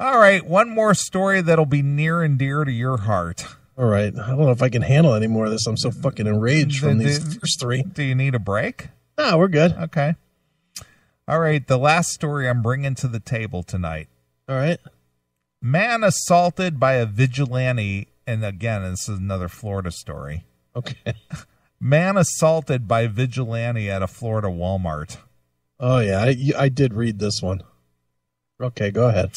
All right, one more story that'll be near and dear to your heart. All right. I don't know if I can handle any more of this. I'm so fucking enraged from these first three. Do you need a break? No, we're good. Okay. All right, the last story I'm bringing to the table tonight. All right. Man assaulted by a vigilante, and again, this is another Florida story. Okay. Man assaulted by vigilante at a Florida Walmart. Oh, yeah, I did read this one. Okay, go ahead.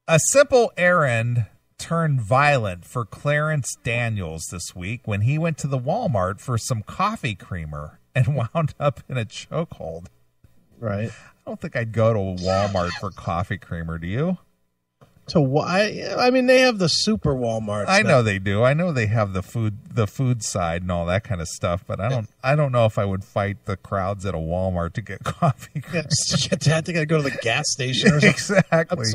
A simple errand turned violent for Clarence Daniels this week when he went to the Walmart for some coffee creamer and wound up in a chokehold. Right. I don't think I'd go to a Walmart for coffee creamer, do you? To why? I mean, they have the super Walmarts. I know they do. I know they have the food side and all that kind of stuff, but I don't know if I would fight the crowds at a Walmart to get coffee creamer. Yeah, I think I'd go to the gas station or something. Exactly.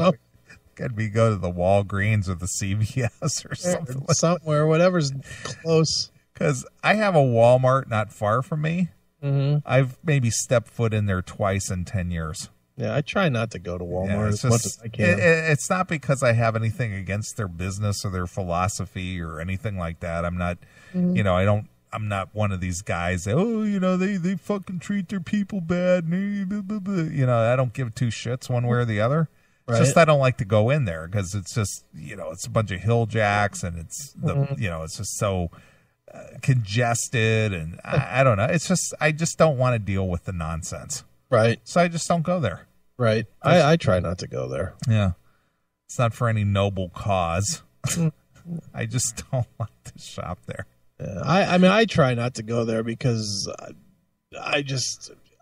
Could be go to the Walgreens or the CVS or something. Somewhere, whatever's close. Because I have a Walmart not far from me. Mm-hmm. I've maybe stepped foot in there twice in 10 years. Yeah, I try not to go to Walmart as much as I can. It's not because I have anything against their business or their philosophy or anything like that. I'm not, I'm not one of these guys that, they fucking treat their people bad. I don't give two shits one way or the other. It's just I don't like to go in there because it's just, it's a bunch of hill jacks and it's it's just so congested and I don't know. It's just I just don't want to deal with the nonsense. Right. So I just don't go there. Right. I try not to go there. Yeah. It's not for any noble cause. I just don't like to shop there. Yeah, I try not to go there because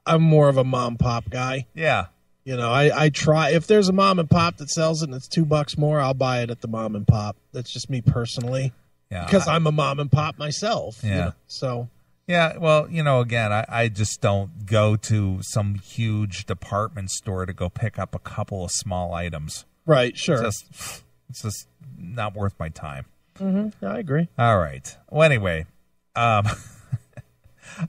I'm more of a mom pop guy. Yeah. I try, if there's a mom and pop that sells it and it's $2 more, I'll buy it at the mom and pop. That's just me personally. Yeah. Because I'm a mom and pop myself. Yeah. So. Yeah. Well, again, I just don't go to some huge department store to go pick up a couple of small items. Right. Sure. It's just not worth my time. Mm-hmm. I agree. All right. Well, anyway,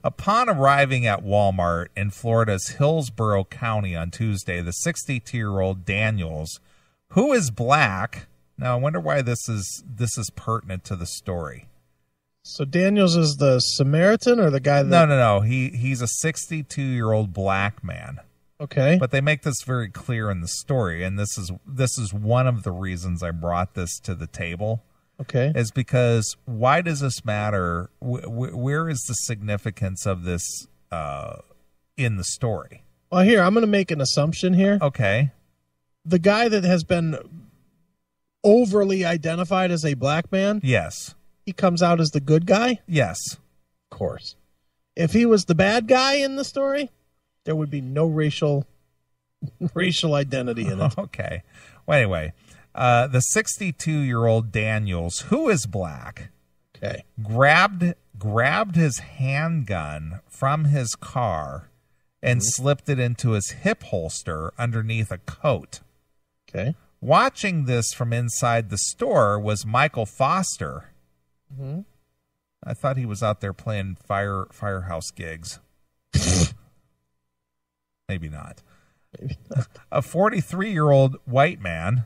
upon arriving at Walmart in Florida's Hillsborough County on Tuesday, the 62-year-old Daniels, who is black. Now, I wonder why this is pertinent to the story. So Daniels is the Samaritan or the guy that... No. He's a 62-year-old black man. Okay. But they make this very clear in the story, and this is one of the reasons I brought this to the table. Okay. Is because why does this matter? Where is the significance of this in the story? Well, here, I'm going to make an assumption here. Okay. The guy that has been overly identified as a black man. Yes. He comes out as the good guy? Yes. Of course. If he was the bad guy in the story, there would be no racial identity in it. Okay. Well, anyway, the 62-year-old Daniels, who is black, okay, grabbed his handgun from his car and slipped it into his hip holster underneath a coat. Okay. Watching this from inside the store was Michael Foster. Mm-hmm. I thought he was out there playing firehouse gigs. Maybe not. A 43-year-old white man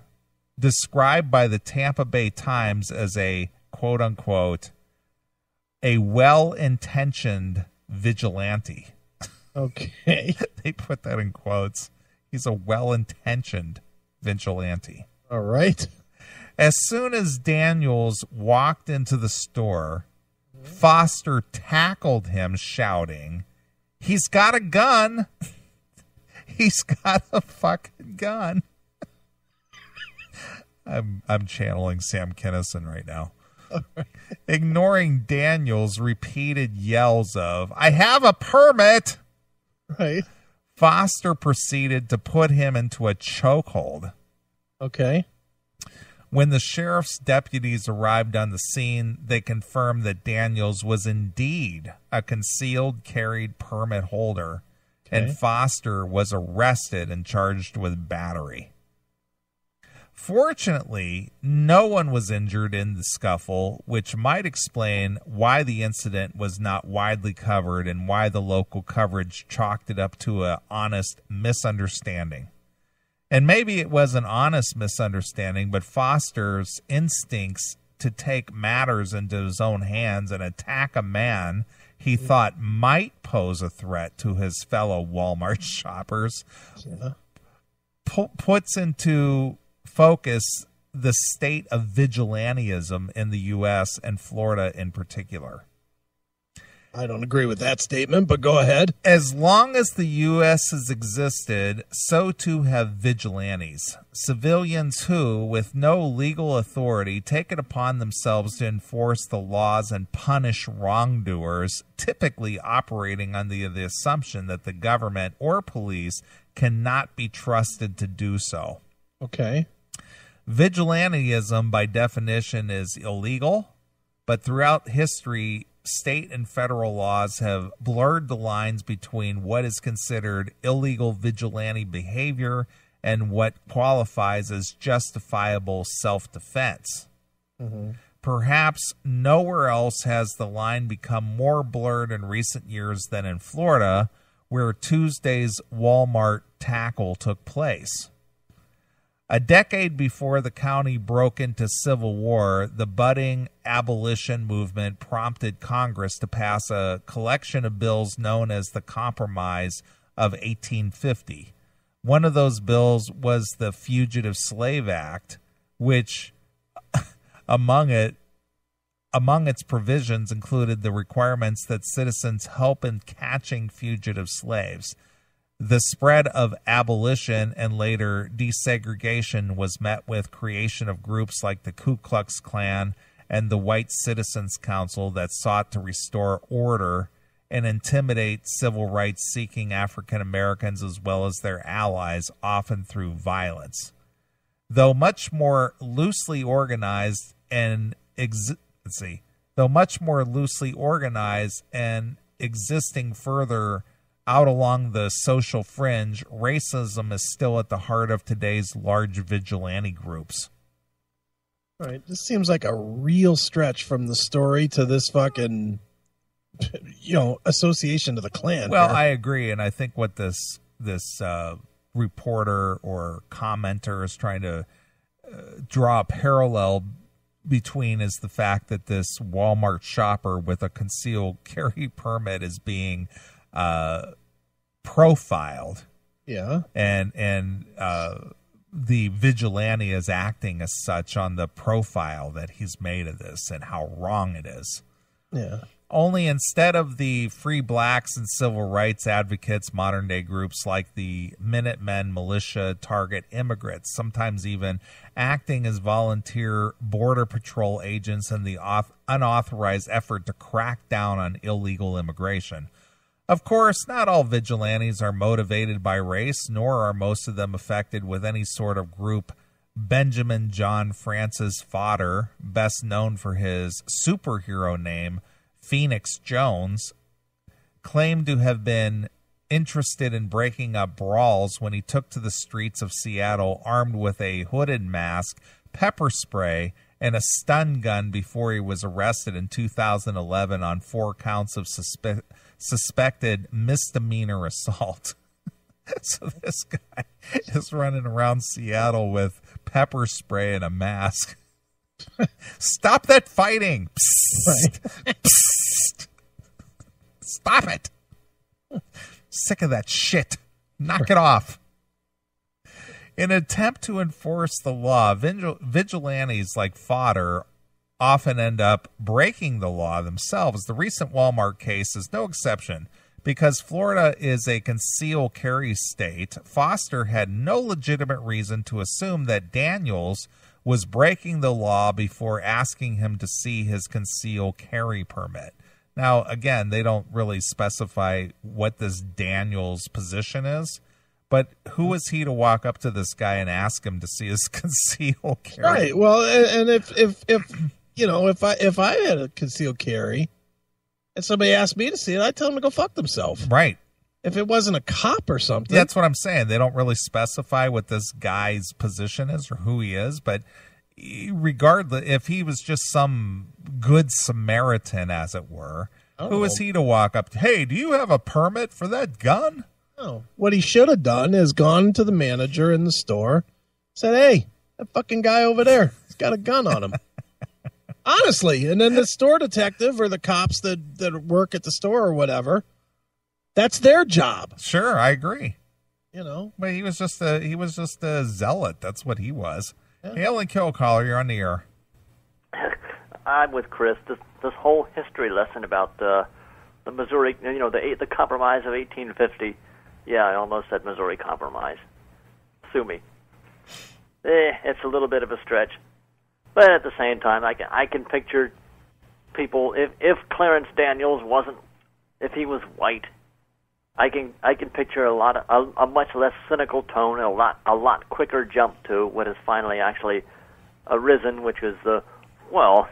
described by the Tampa Bay Times as a, quote-unquote, a well-intentioned vigilante. Okay. They put that in quotes. He's a well-intentioned vigilante. All right. As soon as Daniels walked into the store, Foster tackled him, shouting, "He's got a gun! He's got a fucking gun!" I'm channeling Sam Kinison right now. Ignoring Daniels' repeated yells of, "I have a permit!" Right. Foster proceeded to put him into a chokehold. Okay. When the sheriff's deputies arrived on the scene, they confirmed that Daniels was indeed a concealed carried permit holder, and Foster was arrested and charged with battery. Fortunately, no one was injured in the scuffle, which might explain why the incident was not widely covered and why the local coverage chalked it up to an honest misunderstanding. And maybe it was an honest misunderstanding, but Foster's instincts to take matters into his own hands and attack a man he thought might pose a threat to his fellow Walmart shoppers puts into focus the state of vigilantism in the U.S. and Florida in particular. I don't agree with that statement, but go ahead. As long as the U.S. has existed, so too have vigilantes, civilians who, with no legal authority, take it upon themselves to enforce the laws and punish wrongdoers, typically operating under the assumption that the government or police cannot be trusted to do so. Okay. Vigilantism, by definition, is illegal, but throughout history, state and federal laws have blurred the lines between what is considered illegal vigilante behavior and what qualifies as justifiable self-defense. Mm-hmm. Perhaps nowhere else has the line become more blurred in recent years than in Florida, where Tuesday's Walmart tackle took place. A decade before the county broke into civil war, the budding abolition movement prompted Congress to pass a collection of bills known as the Compromise of 1850. One of those bills was the Fugitive Slave Act, which among its provisions included the requirements that citizens help in catching fugitive slaves. The spread of abolition and later desegregation was met with creation of groups like the Ku Klux Klan and the White Citizens Council that sought to restore order and intimidate civil rights-seeking African Americans as well as their allies, often through violence. Though much more loosely organized and existing further out along the social fringe, racism is still at the heart of today's large vigilante groups. Right. This seems like a real stretch from the story to this fucking, association to the Klan. Well, I agree, and I think what this reporter or commenter is trying to draw a parallel between is the fact that this Walmart shopper with a concealed carry permit is being profiled. Yeah. And the vigilante is acting as such on the profile that he's made of this and how wrong it is. Yeah. Only instead of the free blacks and civil rights advocates, modern day groups like the Minutemen militia target immigrants, sometimes even acting as volunteer border patrol agents in the unauthorized effort to crack down on illegal immigration. Of course, not all vigilantes are motivated by race, nor are most of them affected with any sort of group. Benjamin John Francis Fodder, best known for his superhero name, Phoenix Jones, claimed to have been interested in breaking up brawls when he took to the streets of Seattle armed with a hooded mask, pepper spray, and a stun gun before he was arrested in 2011 on 4 counts of suspected misdemeanor assault. So this guy is running around Seattle with pepper spray and a mask. Stop that fighting! Psst. Psst. Stop it! Sick of that shit. Knock it off. In an attempt to enforce the law, vigilantes like Fodder often end up breaking the law themselves. The recent Walmart case is no exception. Because Florida is a concealed carry state, Foster had no legitimate reason to assume that Daniels was breaking the law before asking him to see his concealed carry permit. Now, again, they don't really specify what this Daniels position is, but who is he to walk up to this guy and ask him to see his concealed carry? Right. Well, and if I had a concealed carry and somebody asked me to see it, I'd tell them to go fuck themselves. Right. If it wasn't a cop or something. That's what I'm saying. They don't really specify what this guy's position is or who he is, but regardless, if he was just some good Samaritan, as it were, who is he to walk up to, hey, do you have a permit for that gun? No. What he should have done is gone to the manager in the store, said, "Hey, that fucking guy over there, he's got a gun on him." Honestly, and then the store detective or the cops that work at the store or whatever, that's their job. Sure, I agree. You know, but he was just a zealot. That's what he was. Yeah. Hail and kill caller, you're on the air. I'm with Chris. This whole history lesson about the Missouri, the Compromise of 1850. Yeah, I almost said Missouri Compromise. Sue me. It's a little bit of a stretch. But at the same time, I can picture people, if Clarence Daniels if he was white, I can picture a much less cynical tone, and a lot quicker jump to what has finally actually arisen, which is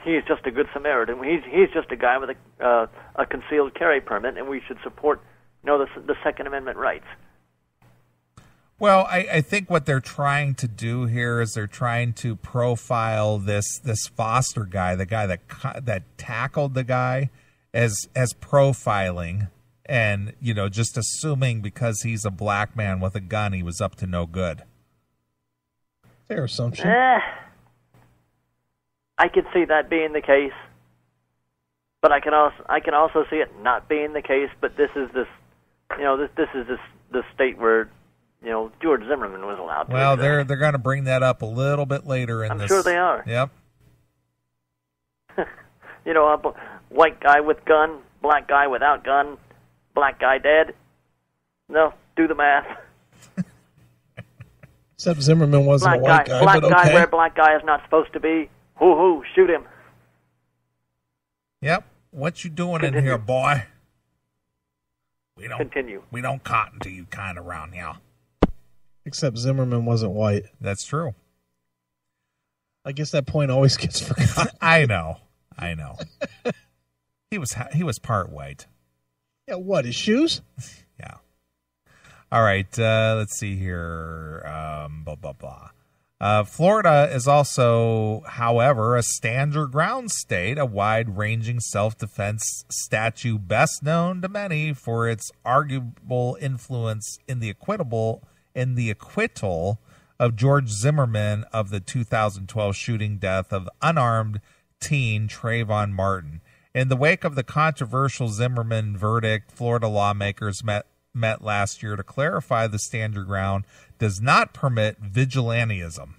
he's just a good Samaritan. He's just a guy with a concealed carry permit, and we should support the Second Amendment rights. Well, I think what they're trying to do here is they're trying to profile this Foster guy, the guy that tackled the guy, as profiling, and just assuming because he's a black man with a gun, he was up to no good. Fair assumption. I could see that being the case, but I can also see it not being the case. But this is the state where George Zimmerman was allowed to. Well, they're going to bring that up a little bit later in this. I'm sure they are. Yep. A white guy with gun, black guy without gun, black guy dead. No, do the math. Except Zimmerman wasn't a white guy, black but okay. Guy where black guy is not supposed to be. Hoo-hoo, shoot him. Yep. What you doing in here, boy? We don't cotton to you kind around here. Except Zimmerman wasn't white. That's true. I guess that point always gets forgotten. I know. He was part white. Yeah, what, his shoes? Yeah. All right, let's see here. Blah, blah, blah. Florida is also, however, a stand your ground state, a wide-ranging self-defense statute best known to many for its arguable influence in the acquittal of George Zimmerman of the 2012 shooting death of unarmed teen Trayvon Martin. In the wake of the controversial Zimmerman verdict, Florida lawmakers met last year to clarify the stand your ground does not permit vigilantism.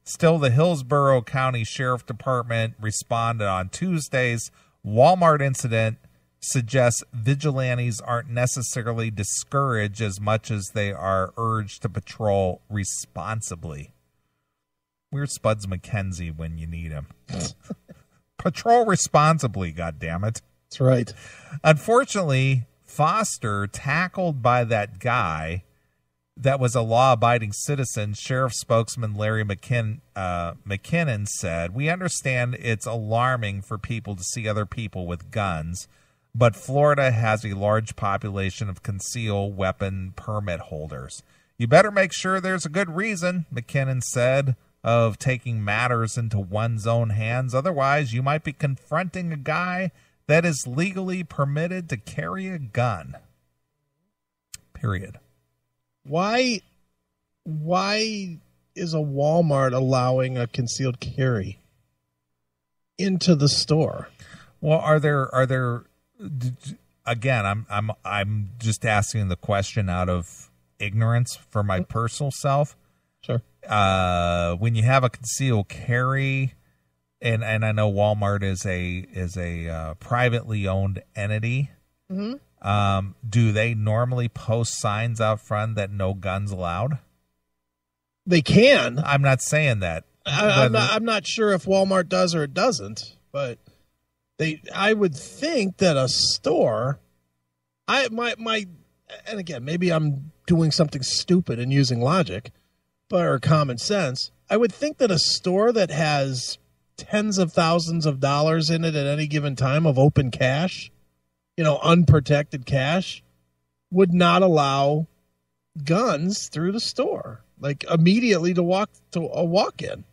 Still, the Hillsborough County Sheriff Department responded on Tuesday's Walmart incident suggests vigilantes aren't necessarily discouraged as much as they are urged to patrol responsibly. Where's Spuds McKenzie when you need him? Patrol responsibly, goddammit. That's right. Unfortunately, Foster, tackled by that guy that was a law-abiding citizen, Sheriff spokesman Larry McKinnon said, "We understand it's alarming for people to see other people with guns, but Florida has a large population of concealed weapon permit holders. You better make sure there's a good reason," McKinnon said, "of taking matters into one's own hands. Otherwise, you might be confronting a guy that is legally permitted to carry a gun." Period. Why is a Walmart allowing a concealed carry into the store? Well, are there again, I'm just asking the question out of ignorance for my personal self. Sure. When you have a concealed carry, and I know Walmart is a privately owned entity. Mm-hmm. Do they normally post signs out front that no guns allowed? They can. I'm not saying that. I'm not sure if Walmart does or it doesn't, but I would think that a store, and again, maybe I'm doing something stupid and using logic, or common sense. I would think that a store that has tens of thousands of dollars in it at any given time of open cash, unprotected cash, would not allow guns through the store, like immediately to a walk-in.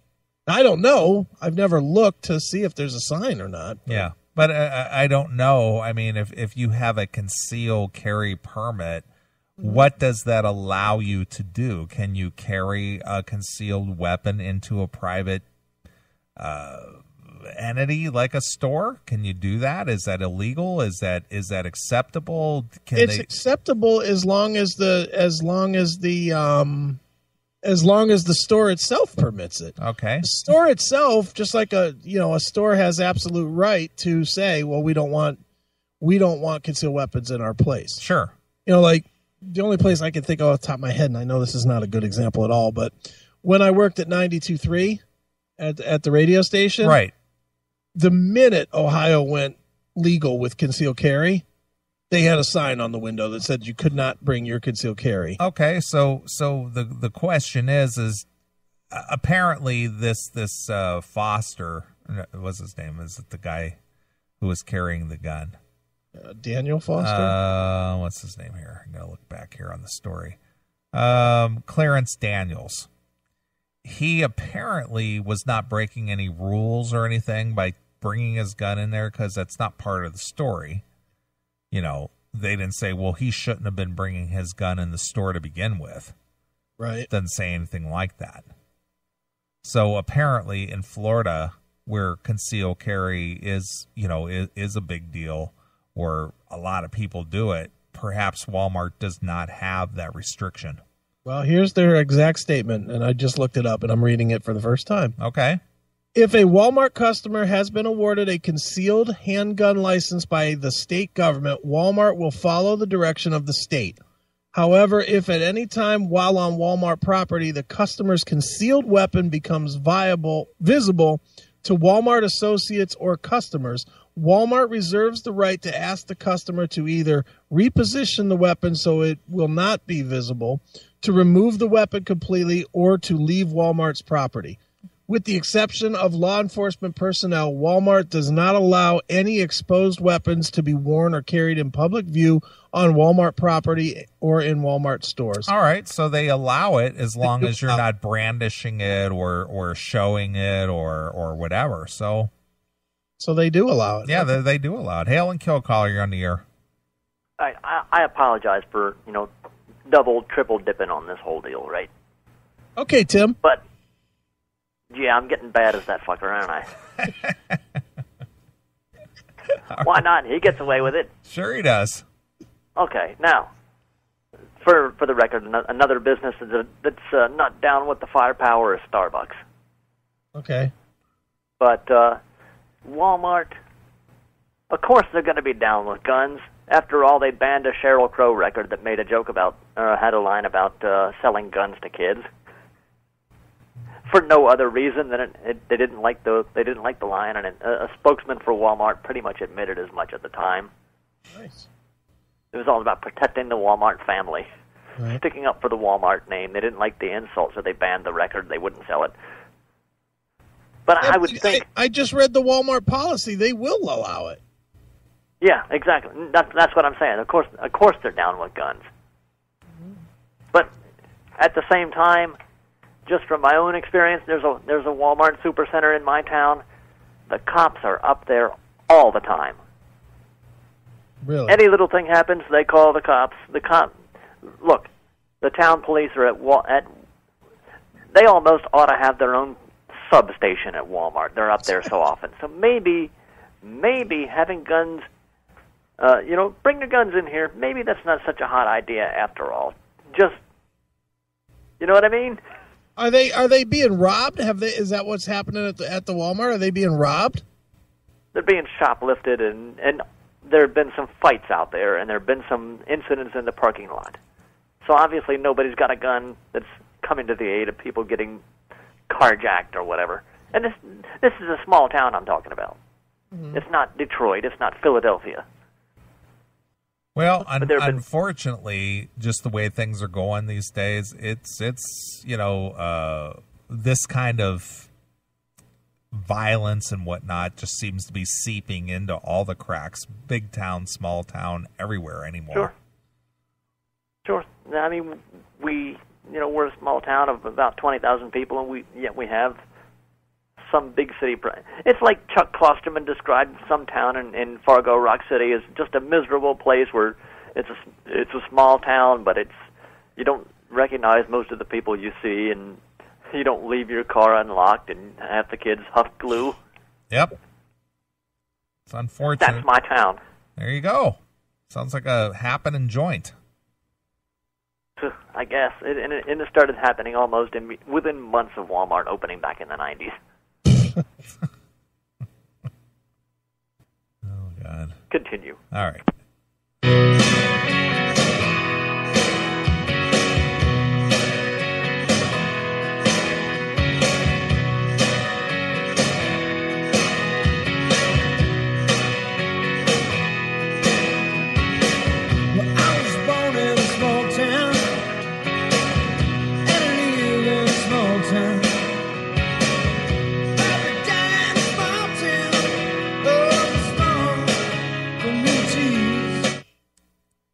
I don't know. I've never looked to see if there's a sign or not. Yeah, but I don't know. I mean, if you have a concealed carry permit, What does that allow you to do? Can you carry a concealed weapon into a private entity like a store? Can you do that? Is that illegal? Is that acceptable? It's acceptable as long as the store itself permits it. Okay. The store itself, just like a store has absolute right to say, well, we don't want concealed weapons in our place. Sure. Like the only place I can think of off the top of my head, and I know this is not a good example at all, but when I worked at 92.3 at the radio station, right. The minute Ohio went legal with concealed carry, they had a sign on the window that said you could not bring your concealed carry. Okay, so the question is apparently this Foster, what's his name? Is it the guy who was carrying the gun? Daniel Foster? What's his name here? I'm going to look back here on the story. Clarence Daniels. He apparently was not breaking any rules or anything by bringing his gun in there, because that's not part of the story. They didn't say, well, he shouldn't have been bringing his gun in the store to begin with. Right. Doesn't say anything like that. So apparently in Florida, where concealed carry is a big deal, or a lot of people do it, perhaps Walmart does not have that restriction. Well, here's their exact statement, and I just looked it up, and I'm reading it for the first time. Okay. If a Walmart customer has been awarded a concealed handgun license by the state government, Walmart will follow the direction of the state. However, if at any time while on Walmart property the customer's concealed weapon becomes visible to Walmart associates or customers, Walmart reserves the right to ask the customer to either reposition the weapon so it will not be visible, to remove the weapon completely, or to leave Walmart's property. With the exception of law enforcement personnel, Walmart does not allow any exposed weapons to be worn or carried in public view on Walmart property or in Walmart stores. All right, so they allow it as long as you're not brandishing it or showing it or whatever. So they do allow it. Yeah, they do allow it. Hail and kill caller, you're on the air. I apologize for double, triple dipping on this whole deal, right? Okay, Tim. But yeah, I'm getting bad as that fucker, aren't I? Why not? He gets away with it. Sure he does. Okay, now, for the record, another business that's not down with the firepower is Starbucks. Okay. But Walmart, of course they're going to be down with guns. After all, they banned a Sheryl Crow record that made a joke about, had a line about selling guns to kids. For no other reason than they didn't like the line, and a spokesman for Walmart pretty much admitted as much at the time. Nice. It was all about protecting the Walmart family, right. Sticking up for the Walmart name. They didn't like the insult, so they banned the record. They wouldn't sell it. But yeah, I would think I just read the Walmart policy. They will allow it. Yeah, exactly. That's what I'm saying. Of course they're down with guns. But at the same time, just from my own experience, there's a Walmart supercenter in my town. The cops are up there all the time. Really? Any little thing happens, they call the cops. Look, the town police are they almost ought to have their own substation at Walmart. They're up there so often. So maybe having guns, bring your guns in here. Maybe that's not such a hot idea after all. Just, you know what I mean? Are they being robbed? Is that what's happening at the Walmart? Are they being robbed? They're being shoplifted, and there have been some fights out there, and there have been some incidents in the parking lot. So obviously nobody's got a gun that's coming to the aid of people getting carjacked or whatever. And this is a small town I'm talking about. Mm-hmm. It's not Detroit. It's not Philadelphia. Well, unfortunately, just the way things are going these days, it's this kind of violence and whatnot just seems to be seeping into all the cracks, big town, small town, everywhere anymore. Sure. I mean, we're a small town of about 20,000 people, and we have some big city. It's like Chuck Klosterman described some town in Fargo, Rock City, as just a miserable place where it's a small town, but you don't recognize most of the people you see, and you don't leave your car unlocked, and half the kids huff glue. Yep. It's unfortunate. That's my town. There you go. Sounds like a happening joint. I guess. It started happening almost within months of Walmart opening back in the 90s. Oh, God. Continue. All right.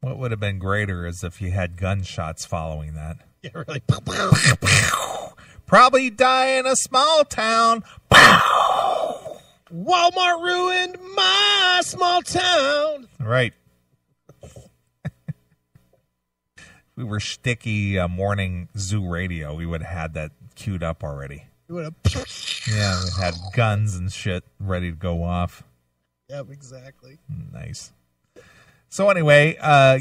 What would have been greater is if you had gunshots following that. Yeah, really. Probably die in a small town. Walmart ruined my small town. Right. We were sticky morning zoo radio. We would have had that queued up already. You would have. Yeah, we had guns and shit ready to go off. Yep, exactly. Nice. So anyway,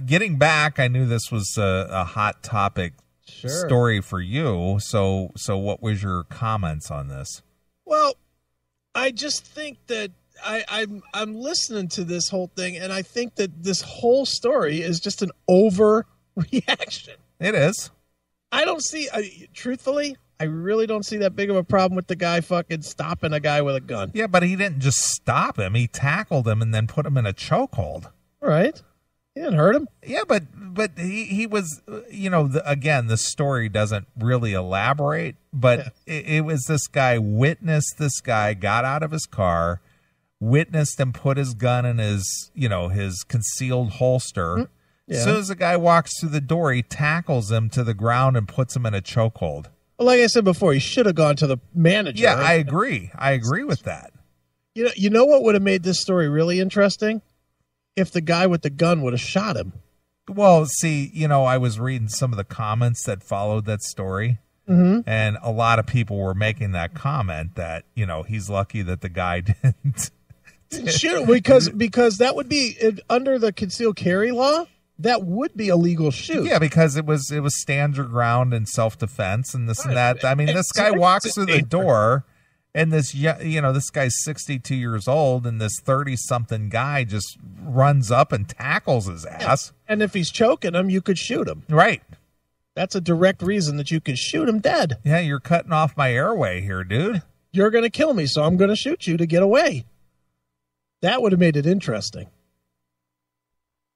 getting back, I knew this was a hot topic story for you. So what was your comments on this? Well, I just think that I'm listening to this whole thing, and I think that this whole story is just an overreaction. It is. I don't see, truthfully, I really don't see that big of a problem with the guy fucking stopping a guy with a gun. Yeah, but he didn't just stop him. He tackled him and then put him in a chokehold. Right. He didn't hurt him. Yeah, but he was, again, the story doesn't really elaborate, but it was this guy witnessed this guy, got out of his car, witnessed him put his gun in his, his concealed holster. Yeah. As soon as the guy walks through the door, he tackles him to the ground and puts him in a chokehold. Well, like I said before, he should have gone to the manager. Yeah, I agree. I agree with that. You know what would have made this story really interesting? If the guy with the gun would have shot him. Well, see, I was reading some of the comments that followed that story, and a lot of people were making that comment that, he's lucky that the guy didn't shoot him because that would be under the concealed carry law. That would be a legal shoot. Yeah, because it was stand your ground and self-defense and this and that. I mean, this guy walks through the door. And this, this guy's 62 years old, and this 30-something guy just runs up and tackles his ass. Yeah. And if he's choking him, you could shoot him. Right. That's a direct reason that you could shoot him dead. Yeah, you're cutting off my airway here, dude. You're going to kill me, so I'm going to shoot you to get away. That would have made it interesting.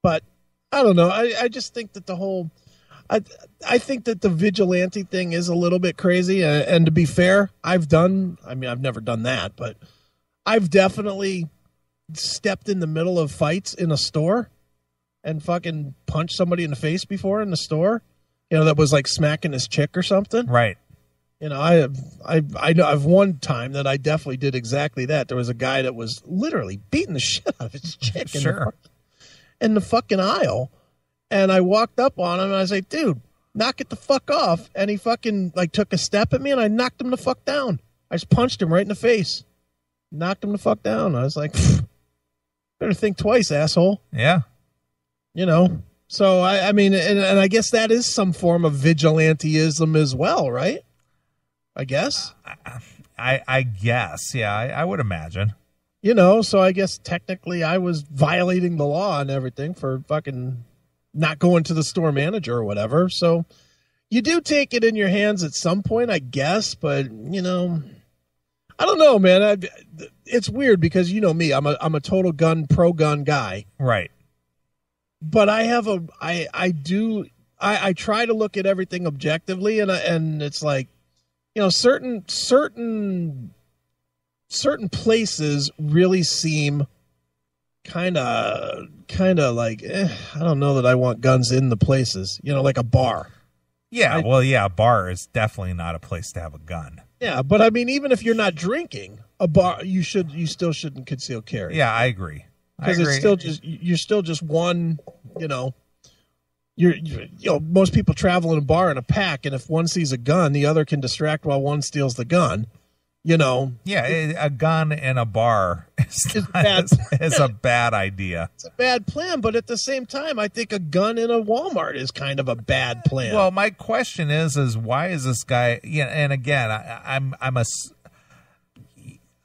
But, I don't know. I just think that the whole... I think that the vigilante thing is a little bit crazy. And to be fair, I've never done that, but I've definitely stepped in the middle of fights in a store and fucking punched somebody in the face before in the store. That was like smacking his chick or something. Right. I know I've one time that I definitely did exactly that. There was a guy that was literally beating the shit out of his chick in the fucking aisle. And I walked up on him and I was like, dude, knock it the fuck off. And he fucking took a step at me and I knocked him the fuck down. I just punched him right in the face. Knocked him the fuck down. I was like, better think twice, asshole. Yeah. So I mean, and I guess that is some form of vigilanteism as well, right? I guess. I guess. Yeah, I would imagine. So I guess technically I was violating the law and everything for fucking not going to the store manager or whatever. So you do take it in your hands at some point, I guess. But, I don't know, man. It's weird because me, I'm a total pro gun guy. Right. But I try to look at everything objectively, and it's like, certain places really seem kind of like, I don't know that I want guns in the places, like a bar. Yeah, a bar is definitely not a place to have a gun. Yeah, but I mean, even if you're not drinking, a bar, you still shouldn't conceal carry. Yeah, I agree. Because it's still just, you're still just one, most people travel in a bar in a pack, and if one sees a gun, the other can distract while one steals the gun. Yeah, a gun in a bar is a bad idea. It's a bad plan, but at the same time, I think a gun in a Walmart is kind of a bad plan. Well, my question is why is this guy? Yeah, and again,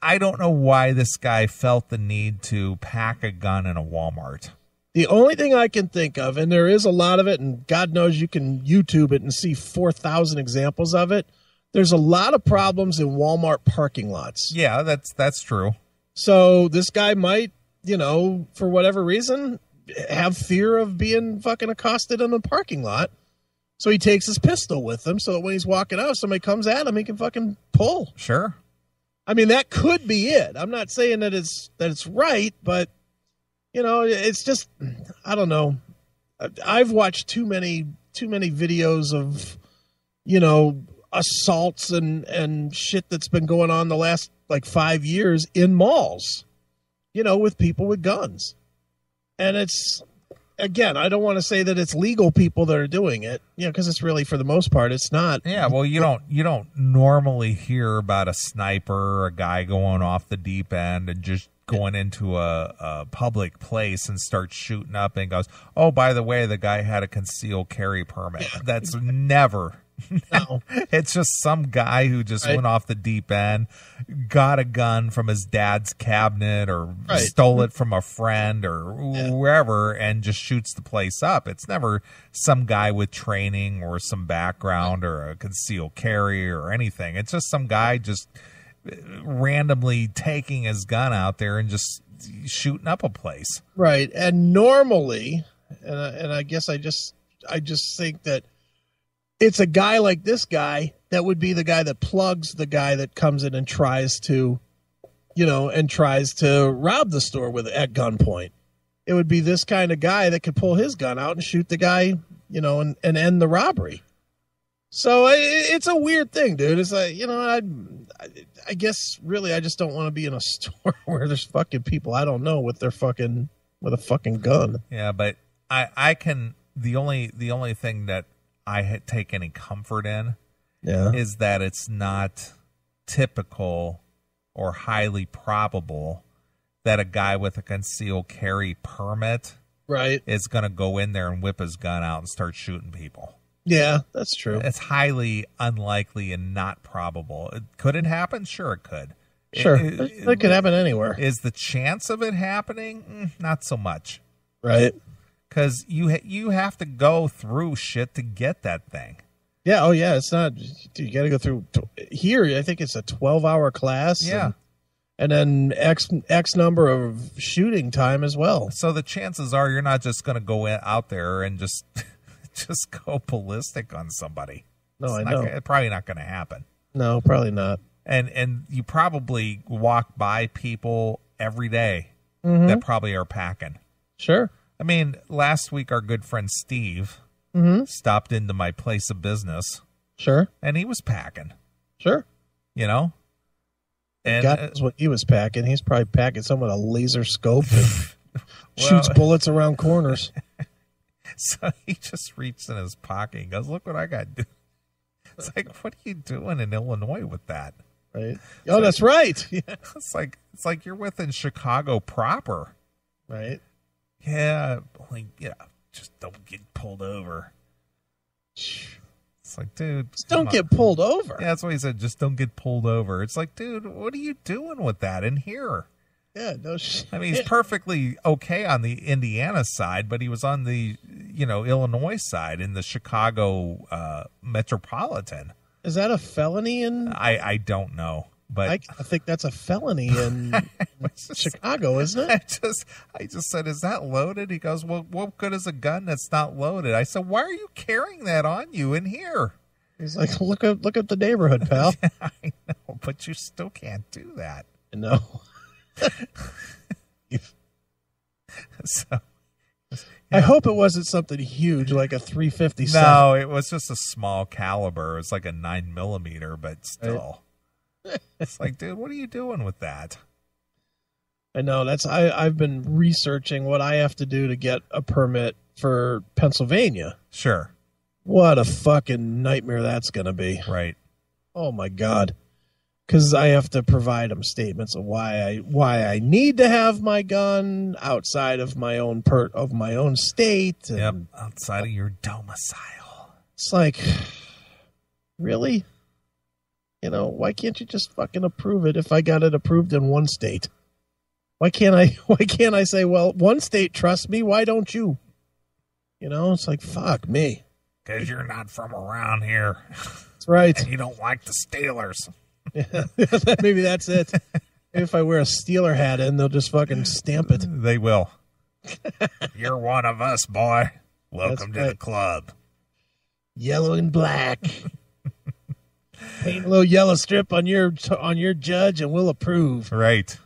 I don't know why this guy felt the need to pack a gun in a Walmart. The only thing I can think of, and there is a lot of it, and God knows you can YouTube it and see 4,000 examples of it. There's a lot of problems in Walmart parking lots. Yeah, that's true. So this guy might, for whatever reason, have fear of being fucking accosted in a parking lot. So he takes his pistol with him so that when he's walking out, somebody comes at him, he can fucking pull. Sure. I mean, that could be it. I'm not saying that it's right, but, it's just, I don't know. I've watched too many videos of, assaults and shit that's been going on the last 5 years in malls, with people with guns. And it's, again, I don't want to say that it's legal people that are doing it, because it's really, for the most part, it's not. Yeah, well, you don't normally hear about a sniper or a guy going off the deep end and just going into a public place and start shooting up and goes, oh, by the way, the guy had a concealed carry permit. That's never. No. It's just some guy who just went off the deep end, got a gun from his dad's cabinet or stole it from a friend or wherever and just shoots the place up. It's never some guy with training or some background or a concealed carry or anything. It's just some guy just randomly taking his gun out there and just shooting up a place. Right. And normally, and I guess I just think that it's a guy like this guy that would be the guy that plugs the guy that comes in and tries to rob the store at gunpoint. It would be this kind of guy that could pull his gun out and shoot the guy, and end the robbery. So it's a weird thing, dude. It's like, I guess really I just don't want to be in a store where there's fucking people I don't know with a fucking gun. Yeah, but I can, the only thing that I take any comfort in is that it's not typical or highly probable that a guy with a concealed carry permit is going to go in there and whip his gun out and start shooting people. Yeah, that's true. It's highly unlikely and not probable. Could it happen? Sure, it could. Sure, it could happen anywhere. Is the chance of it happening? Not so much. Right. Because you have to go through shit to get that thing. Yeah. Oh, yeah. It's not. You got to go through here. I think it's a 12-hour class. Yeah. And then X number of shooting time as well. So the chances are you're not just going to go out there and just go ballistic on somebody. No, I know. It's probably not going to happen. No, probably not. And you probably walk by people every day that probably are packing. Sure. I mean, last week our good friend Steve stopped into my place of business. Sure. And he was packing. Sure. And God knows what he was packing. He's probably packing someone a laser scope and shoots bullets around corners. So he just reached in his pocket and goes, look what I got. It's like, what are you doing in Illinois with that? Right. Oh, that's right. Yeah. It's like you're within Chicago proper. Right. Yeah, just don't get pulled over. It's like, dude, just don't get pulled over. Yeah, that's what he said. Just don't get pulled over. It's like, dude, what are you doing with that in here? Yeah, no shit. I mean, he's perfectly okay on the Indiana side, but he was on the, Illinois side in the Chicago metropolitan. Is that a felony in? I don't know. But I think that's a felony in Chicago, isn't it? I just said, is that loaded? He goes, well, what good is a gun that's not loaded? I said, why are you carrying that on you in here? He's like, look at the neighborhood, pal. I know, but you still can't do that. No. So, I hope it wasn't something huge like a 357. No, it was just a small caliber. It was like a 9mm, but still. Right. It's like, dude, what are you doing with that? I know. I've been researching what I have to do to get a permit for Pennsylvania. Sure. What a fucking nightmare that's going to be. Right. Oh my God. Because I have to provide them statements of why I need to have my gun outside of my own state. And yep, outside of your domicile. It's like, really? You know, why can't you just fucking approve it if I got it approved in one state? Why can't I say, well, one state trusts me, why don't you? You know, it's like, fuck me. Because you're not from around here. That's right. And you don't like the Steelers. Yeah, maybe that's it. Maybe if I wear a Steeler hat in, they'll just fucking stamp it. They will. You're one of us, boy. Welcome to the club. Yellow and black. Paint a little yellow strip on your judge, and we'll approve. Right.